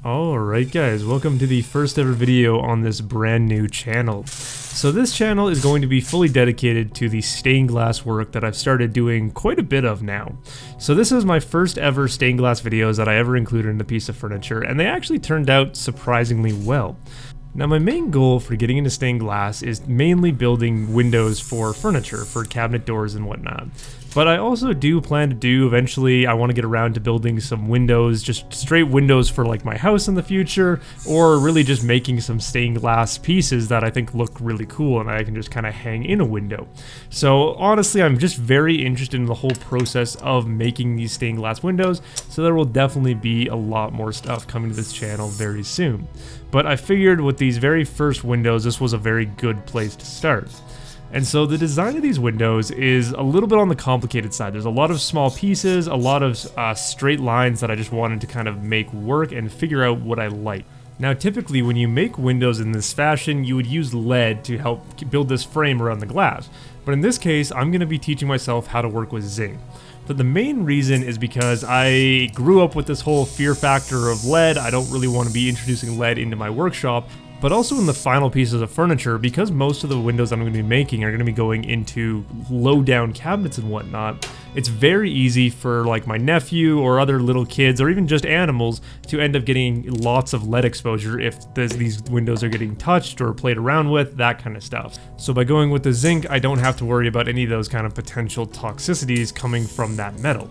Alright guys, welcome to the first ever video on this brand new channel. So this channel is going to be fully dedicated to the stained glass work that I've started doing quite a bit of now. So this is my first ever stained glass videos that I ever included in a piece of furniture, and they actually turned out surprisingly well. Now my main goal for getting into stained glass is mainly building windows for furniture, for cabinet doors and whatnot. But I also do plan to do, eventually, I want to get around to building some windows, just straight windows for like my house in the future, or really just making some stained glass pieces that I think look really cool and I can just kind of hang in a window. So honestly, I'm just very interested in the whole process of making these stained glass windows, so there will definitely be a lot more stuff coming to this channel very soon. But I figured with these very first windows, this was a very good place to start. And so the design of these windows is a little bit on the complicated side. There's a lot of small pieces, a lot of straight lines that I just wanted to kind of make work and figure out what I like. Now typically when you make windows in this fashion, you would use lead to help build this frame around the glass. But in this case, I'm going to be teaching myself how to work with zinc. But the main reason is because I grew up with this whole fear factor of lead. I don't really want to be introducing lead into my workshop. But also in the final pieces of furniture, because most of the windows I'm going to be making are going to be going into low down cabinets and whatnot, it's very easy for like my nephew or other little kids or even just animals to end up getting lots of lead exposure if these windows are getting touched or played around with, that kind of stuff. So by going with the zinc, I don't have to worry about any of those kind of potential toxicities coming from that metal.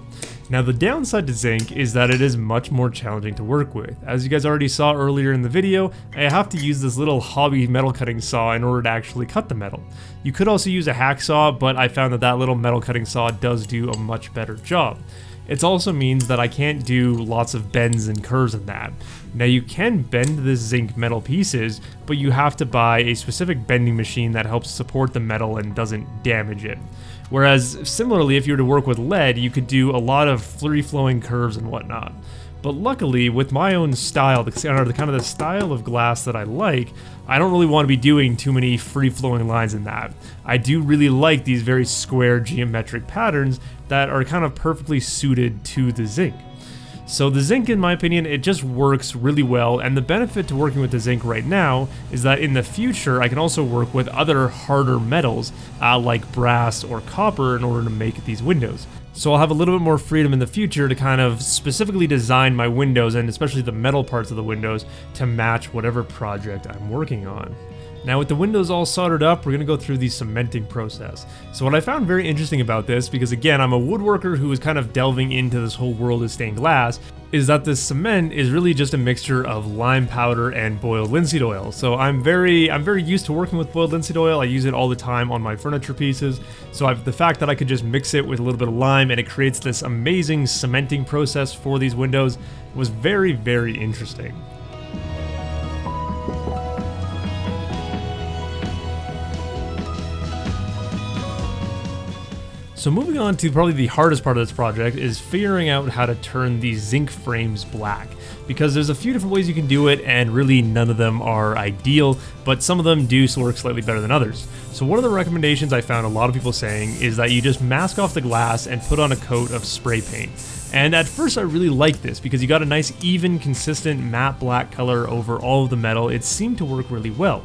Now the downside to zinc is that it is much more challenging to work with. As you guys already saw earlier in the video, I have to use this little hobby metal cutting saw in order to actually cut the metal. You could also use a hacksaw, but I found that that little metal cutting saw does do a much better job. It also means that I can't do lots of bends and curves in that. Now you can bend the zinc metal pieces, but you have to buy a specific bending machine that helps support the metal and doesn't damage it. Whereas similarly, if you were to work with lead, you could do a lot of free-flowing curves and whatnot. But luckily, with my own style, the kind of the style of glass that I like, I don't really want to be doing too many free-flowing lines in that. I do really like these very square geometric patterns that are kind of perfectly suited to the zinc. So the zinc, in my opinion, it just works really well, and the benefit to working with the zinc right now is that in the future I can also work with other harder metals like brass or copper in order to make these windows. So I'll have a little bit more freedom in the future to kind of specifically design my windows, and especially the metal parts of the windows, to match whatever project I'm working on. Now with the windows all soldered up, we're going to go through the cementing process. So what I found very interesting about this, because again I'm a woodworker who is kind of delving into this whole world of stained glass, is that this cement is really just a mixture of lime powder and boiled linseed oil. So I'm very used to working with boiled linseed oil. I use it all the time on my furniture pieces. So the fact that I could just mix it with a little bit of lime and it creates this amazing cementing process for these windows was very, very interesting. So moving on to probably the hardest part of this project is figuring out how to turn these zinc frames black, because there's a few different ways you can do it and really none of them are ideal, but some of them do work slightly better than others. So one of the recommendations I found a lot of people saying is that you just mask off the glass and put on a coat of spray paint. And at first I really liked this because you got a nice even consistent matte black color over all of the metal. It seemed to work really well.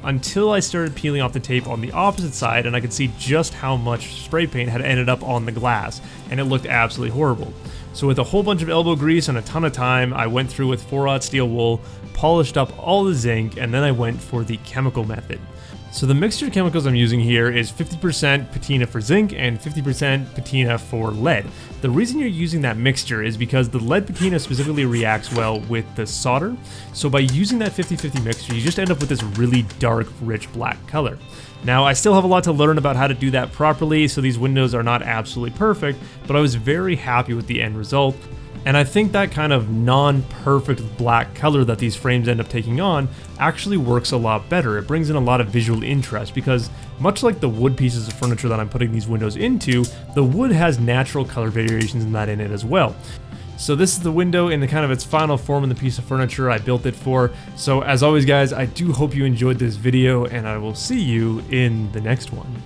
Until I started peeling off the tape on the opposite side and I could see just how much spray paint had ended up on the glass, and it looked absolutely horrible. So with a whole bunch of elbow grease and a ton of time, I went through with 4/0 steel wool, polished up all the zinc, and then I went for the chemical method. So the mixture of chemicals I'm using here is 50% patina for zinc and 50% patina for lead. The reason you're using that mixture is because the lead patina specifically reacts well with the solder. So by using that 50-50 mixture, you just end up with this really dark, rich black color. Now, I still have a lot to learn about how to do that properly, so these windows are not absolutely perfect, but I was very happy with the end result. And I think that kind of non-perfect black color that these frames end up taking on actually works a lot better. It brings in a lot of visual interest because much like the wood pieces of furniture that I'm putting these windows into, the wood has natural color variations in it as well. So this is the window in the kind of its final form in the piece of furniture I built it for. So as always guys, I do hope you enjoyed this video and I will see you in the next one.